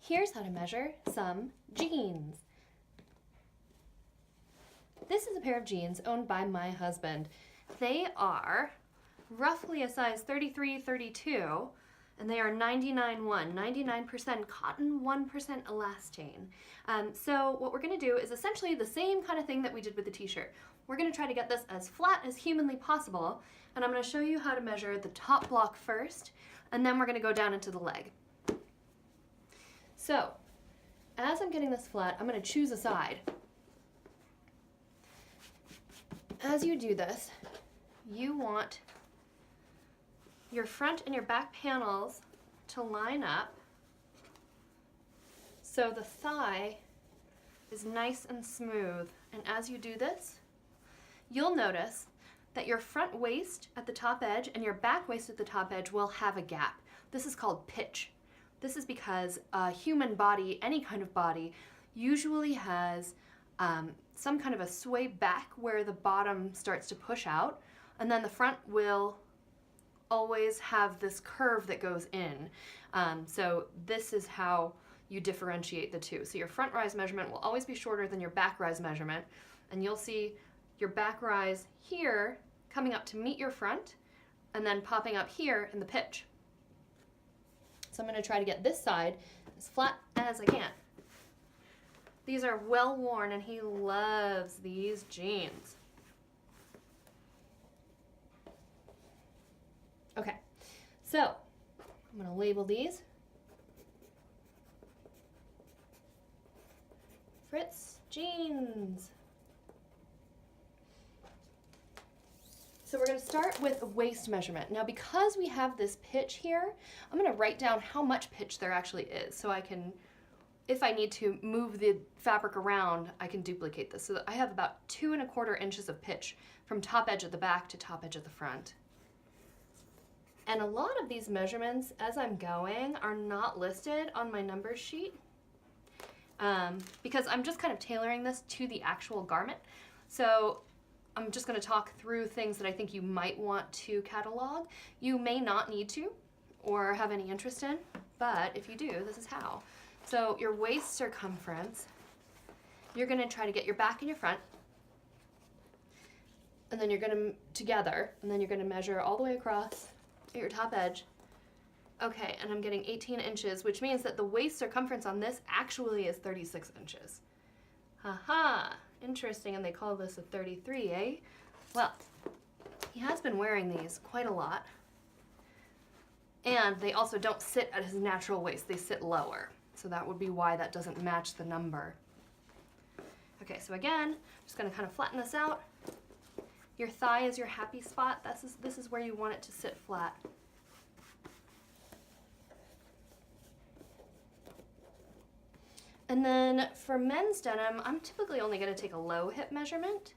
Here's how to measure some jeans. This is a pair of jeans owned by my husband. They are roughly a size 33, 32, and they are 99.1, 99% cotton, 1% elastane. So what we're gonna do is essentially the same kind of thing that we did with the t-shirt. We're gonna try to get this as flat as humanly possible, and I'm gonna show you how to measure the top block first, and then we're gonna go down into the leg. So, as I'm getting this flat, I'm gonna choose a side. As you do this, you want your front and your back panels to line up so the thigh is nice and smooth. And as you do this, you'll notice that your front waist at the top edge and your back waist at the top edge will have a gap. This is called pitch. This is because a human body, any kind of body, usually has some kind of a sway back where the bottom starts to push out, and then the front will always have this curve that goes in. So this is how you differentiate the two. So your front rise measurement will always be shorter than your back rise measurement, and you'll see your back rise here coming up to meet your front and then popping up here in the pitch. So I'm going to try to get this side as flat as I can. These are well worn and he loves these jeans. Okay, so I'm going to label these. Fritz jeans. So we're going to start with a waist measurement. Now because we have this pitch here, I'm going to write down how much pitch there actually is so I can, if I need to move the fabric around, I can duplicate this. So I have about 2¼ inches of pitch from top edge of the back to top edge of the front. And a lot of these measurements, as I'm going, are not listed on my numbers sheet because I'm just kind of tailoring this to the actual garment. So I'm just going to talk through things that I think you might want to catalog. You may not need to or have any interest in, but if you do, this is how. So your waist circumference, you're going to try to get your back and your front, and then you're going to together, and then you're going to measure all the way across at your top edge. Okay, and I'm getting 18 inches, which means that the waist circumference on this actually is 36 inches. Haha, interesting, and they call this a 33, eh? Well, he has been wearing these quite a lot, and they also don't sit at his natural waist, they sit lower. So that would be why that doesn't match the number. Okay, so again, I'm just gonna kind of flatten this out. Your thigh is your happy spot. This is where you want it to sit flat. And then for men's denim, I'm typically only gonna take a low hip measurement.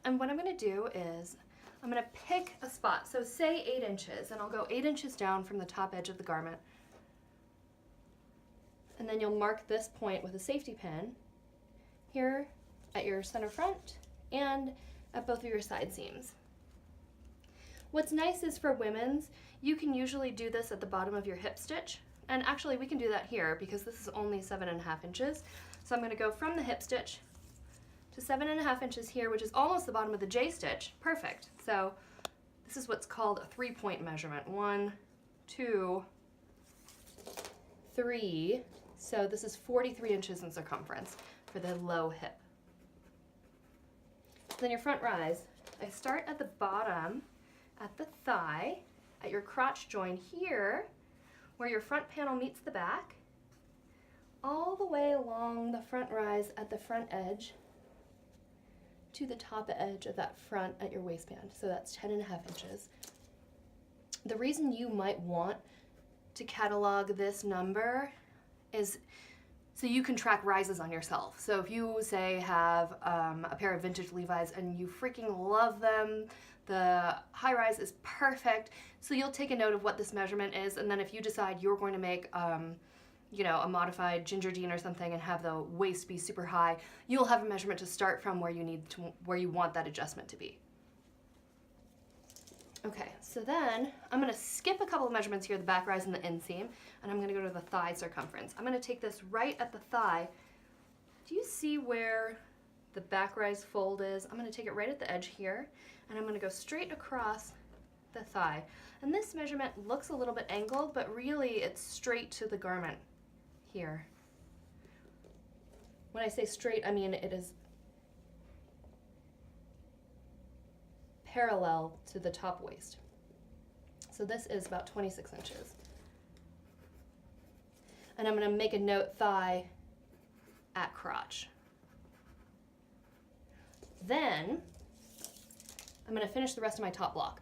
And what I'm gonna do is, I'm gonna pick a spot. So say 8 inches, and I'll go 8 inches down from the top edge of the garment. And then you'll mark this point with a safety pin here at your center front and at both of your side seams. What's nice is for women's, you can usually do this at the bottom of your hip stitch. And actually we can do that here because this is only 7½ inches. So I'm going to go from the hip stitch to 7½ inches here, which is almost the bottom of the J stitch. Perfect. So this is what's called a 3-point measurement. 1, 2, 3. So this is 43 inches in circumference for the low hip. Then your front rise. I start at the bottom, at the thigh, at your crotch joint here, where your front panel meets the back, all the way along the front rise at the front edge to the top edge of that front at your waistband. So that's 10½ inches. The reason you might want to catalog this number is so you can track rises on yourself. So if you, say, have a pair of vintage Levi's and you freaking love them, the high rise is perfect, so you'll take a note of what this measurement is, and then if you decide you're going to make you know, a modified ginger jean or something and have the waist be super high, you'll have a measurement to start from where you want that adjustment to be. Okay, so then I'm gonna skip a couple of measurements here, the back rise and the inseam, and I'm gonna go to the thigh circumference. I'm gonna take this right at the thigh. Do you see where the back rise fold is? I'm gonna take it right at the edge here, and I'm gonna go straight across the thigh. And this measurement looks a little bit angled, but really it's straight to the garment here. When I say straight, I mean it is parallel to the top waist. So this is about 26 inches. And I'm going to make a note thigh at crotch. Then I'm going to finish the rest of my top block.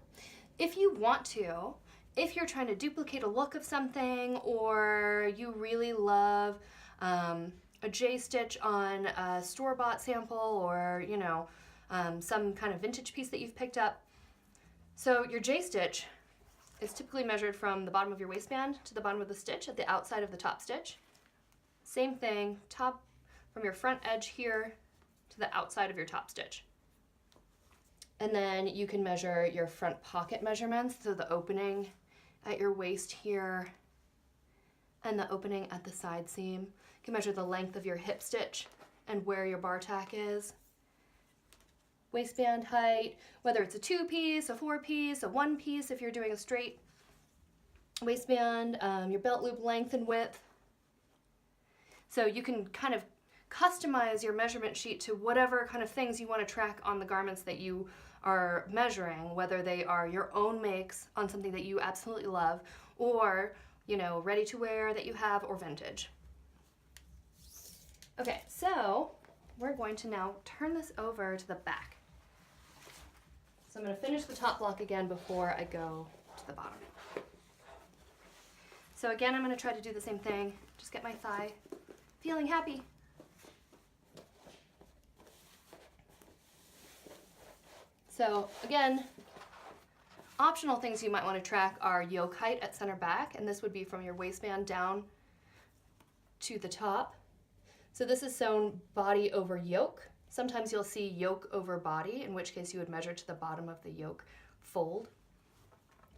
If you want to, if you're trying to duplicate a look of something, or you really love a J-stitch on a store-bought sample, or you know, some kind of vintage piece that you've picked up. So your J-stitch is typically measured from the bottom of your waistband to the bottom of the stitch at the outside of the top stitch. Same thing, top from your front edge here to the outside of your top stitch. And then you can measure your front pocket measurements, so the opening at your waist here and the opening at the side seam. You can measure the length of your hip stitch and where your bar tack is. Waistband height, whether it's a 2-piece, a 4-piece, a 1-piece, if you're doing a straight waistband, your belt loop length and width. So you can kind of customize your measurement sheet to whatever kind of things you want to track on the garments that you are measuring, whether they are your own makes on something that you absolutely love, or, you know, ready to wear that you have, or vintage. Okay, so we're going to now turn this over to the back. So I'm going to finish the top block again before I go to the bottom. So again, I'm going to try to do the same thing, just get my thigh feeling happy. So again, optional things you might want to track are yoke height at center back, and this would be from your waistband down to the top. So this is sewn body over yoke. Sometimes you'll see yoke over body, in which case you would measure to the bottom of the yoke fold.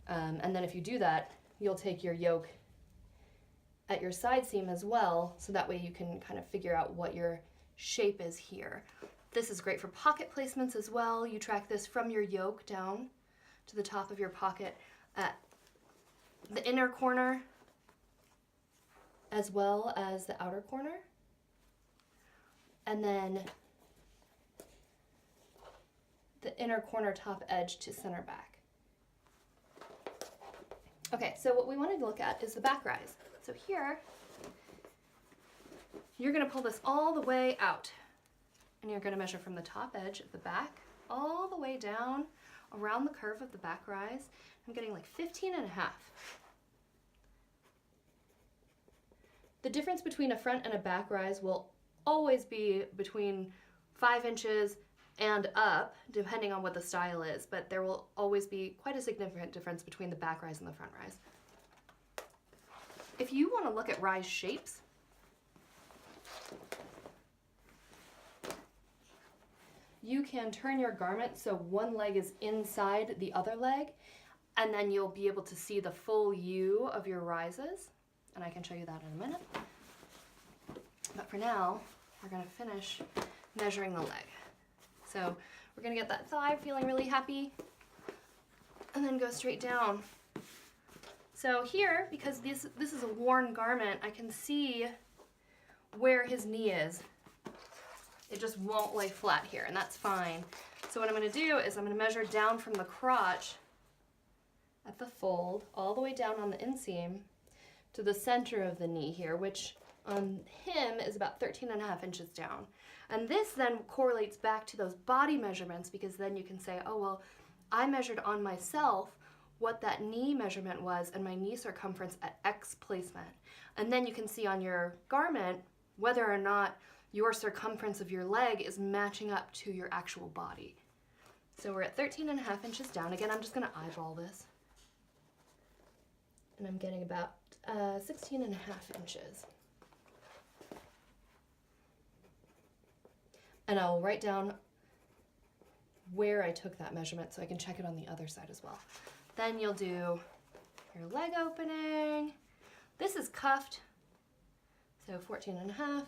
And then if you do that, you'll take your yoke at your side seam as well, so that way you can kind of figure out what your shape is here. This is great for pocket placements as well. You track this from your yoke down to the top of your pocket at the inner corner as well as the outer corner. And then the inner corner top edge to center back. Okay, so what we want to look at is the back rise. So here, you're going to pull this all the way out. And you're going to measure from the top edge of the back all the way down around the curve of the back rise. I'm getting like 15 and a half. The difference between a front and a back rise will always be between 5 inches and up, depending on what the style is, but there will always be quite a significant difference between the back rise and the front rise. If you want to look at rise shapes, you can turn your garment so one leg is inside the other leg, and then you'll be able to see the full U of your rises, and I can show you that in a minute. But for now, we're going to finish measuring the leg. So we're going to get that thigh feeling really happy, and then go straight down. So here, because this is a worn garment, I can see where his knee is. It just won't lay flat here, and that's fine. So what I'm going to do is I'm going to measure down from the crotch at the fold all the way down on the inseam to the center of the knee here, which on him is about 13.5 inches down. And this then correlates back to those body measurements, because then you can say, oh, well, I measured on myself what that knee measurement was and my knee circumference at X placement. And then you can see on your garment whether or not your circumference of your leg is matching up to your actual body. So we're at 13.5 inches down. Again, I'm just going to eyeball this. And I'm getting about 16.5 inches. And I'll write down where I took that measurement so I can check it on the other side as well. Then you'll do your leg opening. This is cuffed, so 14.5.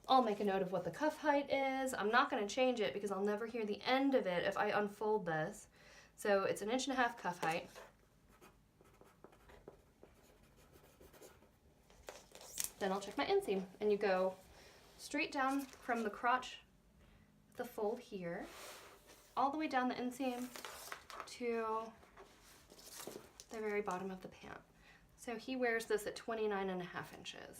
I'll make a note of what the cuff height is. I'm not going to change it because I'll never hear the end of it if I unfold this. So it's 1.5 inches cuff height. Then I'll check my inseam, and you go straight down from the crotch, the fold here, all the way down the inseam to the very bottom of the pant. So he wears this at 29.5 inches.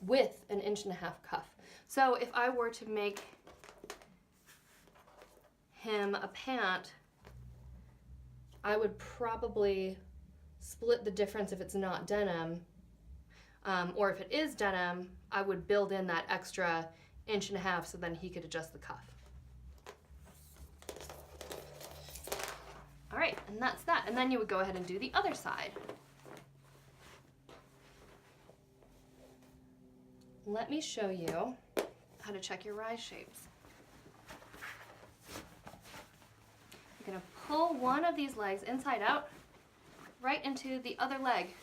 With 1.5 inches cuff. So if I were to make him a pant, I would probably split the difference if it's not denim, or if it is denim, I would build in that extra 1.5 inches so then he could adjust the cuff. All right, and that's that. And then you would go ahead and do the other side. Let me show you how to check your rise shapes. You're going to pull one of these legs inside out right into the other leg.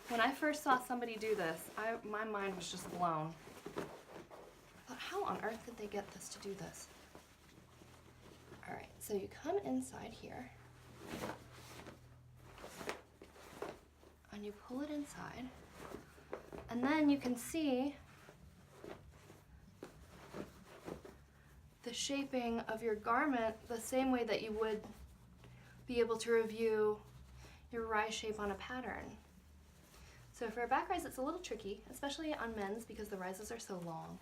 When I first saw somebody do this, my mind was just blown. I thought, how on earth did they get this to do this? All right, so you come inside here and you pull it inside. And then you can see the shaping of your garment the same way that you would be able to review your rise shape on a pattern. So for a back rise, it's a little tricky, especially on men's because the rises are so long.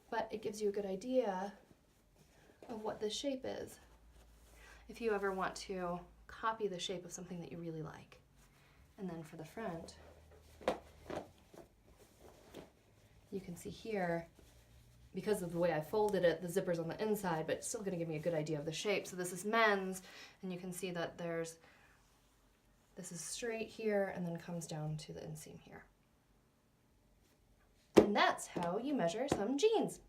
But it gives you a good idea of what this shape is if you ever want to copy the shape of something that you really like. And then for the front, you can see here, because of the way I folded it, the zipper's on the inside, but it's still going to give me a good idea of the shape. So this is men's, and you can see that this is straight here and then comes down to the inseam here. And that's how you measure some jeans.